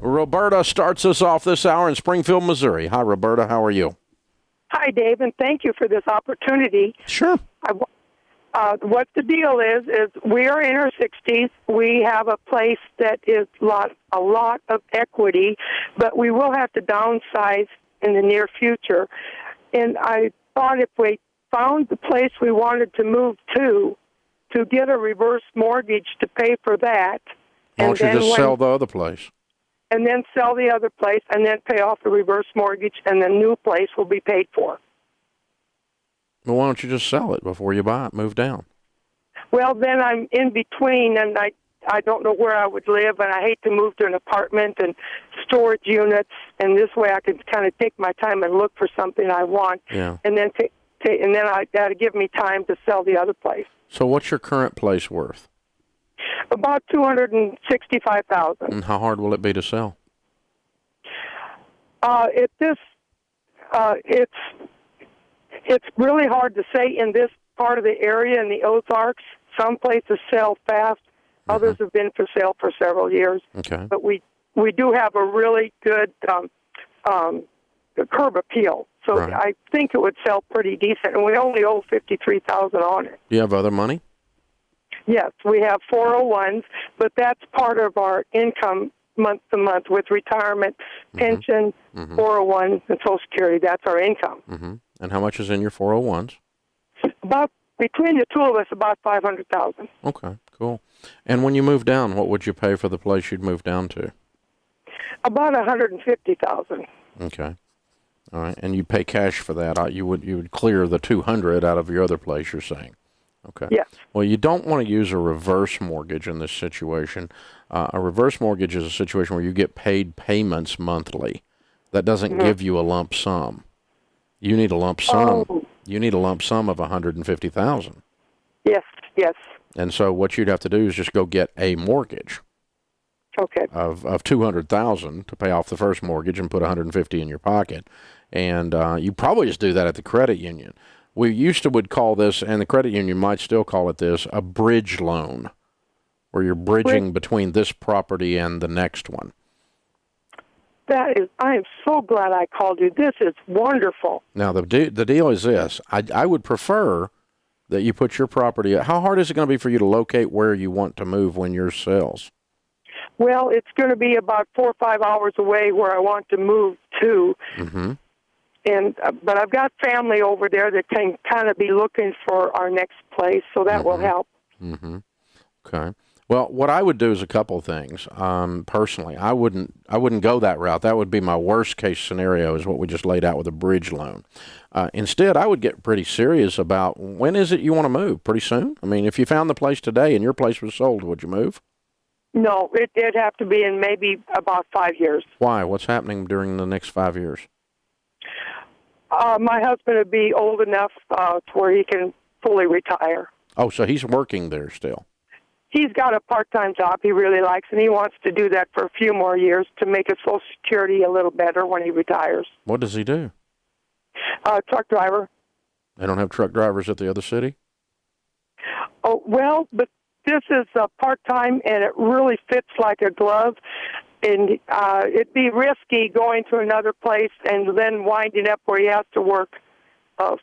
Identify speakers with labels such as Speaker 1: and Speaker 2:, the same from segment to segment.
Speaker 1: Roberta starts us off this hour in Springfield, Missouri. Hi, Roberta. How are you?
Speaker 2: Hi, Dave, and thank you for this opportunity.
Speaker 1: Sure.
Speaker 2: What the deal is we are in our 60s. We have a place that is a lot of equity, but we will have to downsize in the near future. And I thought if we found the place we wanted to move to get a reverse mortgage to pay for that.
Speaker 1: Why don't you just sell the other place?
Speaker 2: And then sell the other place and then pay off the reverse mortgage, and the new place will be paid for.
Speaker 1: Well, why don't you just sell it before you buy it, move down?
Speaker 2: Well, then I'm in between, and I don't know where I would live, and I hate to move to an apartment and storage units, and this way I could kind of take my time and look for something I want,
Speaker 1: yeah.
Speaker 2: and then that'd give me time to sell the other place.
Speaker 1: So what's your current place worth?
Speaker 2: About $265,000.
Speaker 1: And how hard will it be to sell?
Speaker 2: It's really hard to say in this part of the area in the Ozarks. Some places sell fast. Others have been for sale for several years.
Speaker 1: Okay.
Speaker 2: But we do have a really good curb appeal. So right. I think it would sell pretty decent, and we only owe $53,000 on it.
Speaker 1: Do you have other money?
Speaker 2: Yes, we have 401s, but that's part of our income month to month with retirement, pension, 401, and Social Security. That's our income.
Speaker 1: Mm-hmm. And how much is in your 401s?
Speaker 2: About, between the two of us, about $500,000.
Speaker 1: Okay, cool. And when you move down, what would you pay for the place you'd move down to?
Speaker 2: About $150,000.
Speaker 1: Okay. All right, and you'd pay cash for that. You would clear the $200 out of your other place, you're saying. Okay.
Speaker 2: Yes.
Speaker 1: Well, you don't want to use a reverse mortgage in this situation. A reverse mortgage is a situation where you get paid payments monthly. That doesn't give you a lump sum. You need a lump sum.
Speaker 2: Oh.
Speaker 1: You need a lump sum of $150,000.
Speaker 2: Yes. Yes.
Speaker 1: And so what you'd have to do is just go get a mortgage.
Speaker 2: Okay.
Speaker 1: Of $200,000 to pay off the first mortgage and put $150 in your pocket, and you probably just do that at the credit union. We would call this, and the credit union might still call it this, a bridge loan, where you're bridging between this property and the next one.
Speaker 2: I am so glad I called you. This is wonderful.
Speaker 1: Now, the deal is this. I would prefer that you put your property, how hard is it going to be for you to locate where you want to move when yours sells?
Speaker 2: Well, it's going to be about 4 or 5 hours away where I want to move to.
Speaker 1: Mm-hmm.
Speaker 2: But I've got family over there that can kind of be looking for our next place, so that will help.
Speaker 1: Mm-hmm. Okay. Well, what I would do is a couple of things. Personally, I wouldn't go that route. That would be my worst case scenario, is what we just laid out with a bridge loan. Instead, I would get pretty serious about when is it you want to move? Pretty soon? I mean, if you found the place today and your place was sold, would you move?
Speaker 2: No, it'd have to be in maybe about 5 years.
Speaker 1: Why? What's happening during the next 5 years?
Speaker 2: My husband would be old enough to where he can fully retire.
Speaker 1: Oh, so he's working there still?
Speaker 2: He's got a part-time job he really likes, and he wants to do that for a few more years to make his Social Security a little better when he retires.
Speaker 1: What does he do?
Speaker 2: Truck driver.
Speaker 1: They don't have truck drivers at the other city?
Speaker 2: Oh, well, but this is part-time, and it really fits like a glove. And it'd be risky going to another place and then winding up where he has to work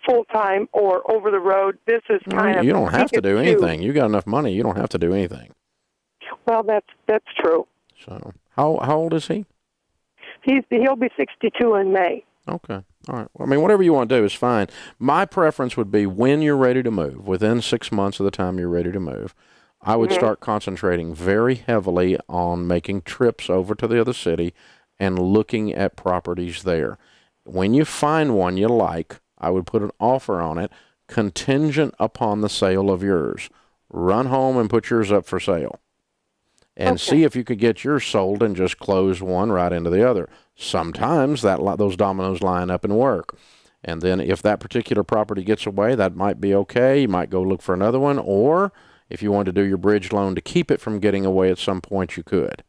Speaker 2: full-time or over the road. This is kind of...
Speaker 1: You don't have to do anything. You got enough money. You don't have to do anything.
Speaker 2: Well, that's true.
Speaker 1: So, how old is he?
Speaker 2: He'll be 62 in May.
Speaker 1: Okay. All right. Well, I mean, whatever you want to do is fine. My preference would be when you're ready to move, within 6 months of the time you're ready to move, I would start concentrating very heavily on making trips over to the other city and looking at properties there. When you find one you like, I would put an offer on it contingent upon the sale of yours. Run home and put yours up for sale. And see if you could get yours sold and just close one right into the other. Sometimes those dominoes line up and work. And then if that particular property gets away, that might be okay. You might go look for another one, or if you want to do your bridge loan to keep it from getting away at some point, you could.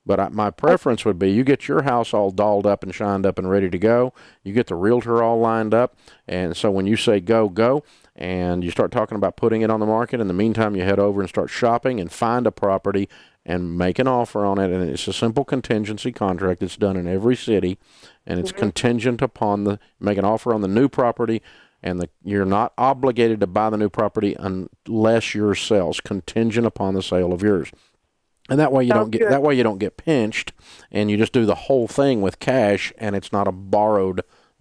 Speaker 1: But my preference would be you get your house all dolled up and shined up and ready to go. You get the realtor all lined up. And so when you say go, go, and you start talking about putting it on the market, in the meantime, you head over and start shopping and find a property and make an offer on it. And it's a simple contingency contract. It's done in every city, and it's contingent upon make an offer on the new property, and you're not obligated to buy the new property unless yours sells, contingent upon the sale of yours. And that way you don't get pinched, and you just do the whole thing with cash, and it's not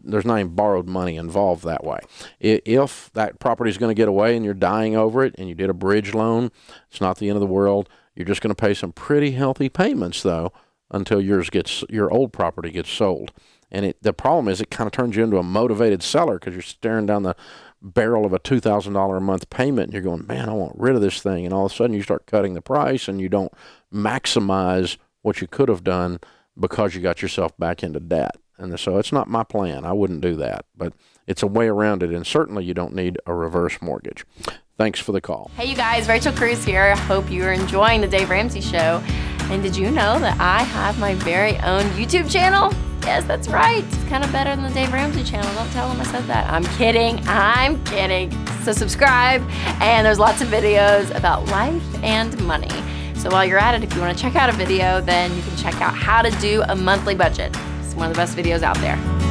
Speaker 1: there's not even borrowed money involved that way. If that property is going to get away and you're dying over it and you did a bridge loan, it's not the end of the world. You're just going to pay some pretty healthy payments, though, until your old property gets sold. And the problem is it kind of turns you into a motivated seller because you're staring down the barrel of a $2,000 a month payment, and you're going, man, I want rid of this thing. And all of a sudden you start cutting the price, and you don't maximize what you could have done because you got yourself back into debt. And so it's not my plan. I wouldn't do that, but it's a way around it. And certainly you don't need a reverse mortgage. Thanks for the call.
Speaker 3: Hey, you guys, Rachel Cruz here. Hope you're enjoying the Dave Ramsey Show. And did you know that I have my very own YouTube channel? Yes, that's right. It's kind of better than the Dave Ramsey channel. Don't tell them I said that. I'm kidding. So subscribe, and there's lots of videos about life and money. So while you're at it, if you want to check out a video, then you can check out how to do a monthly budget. It's one of the best videos out there.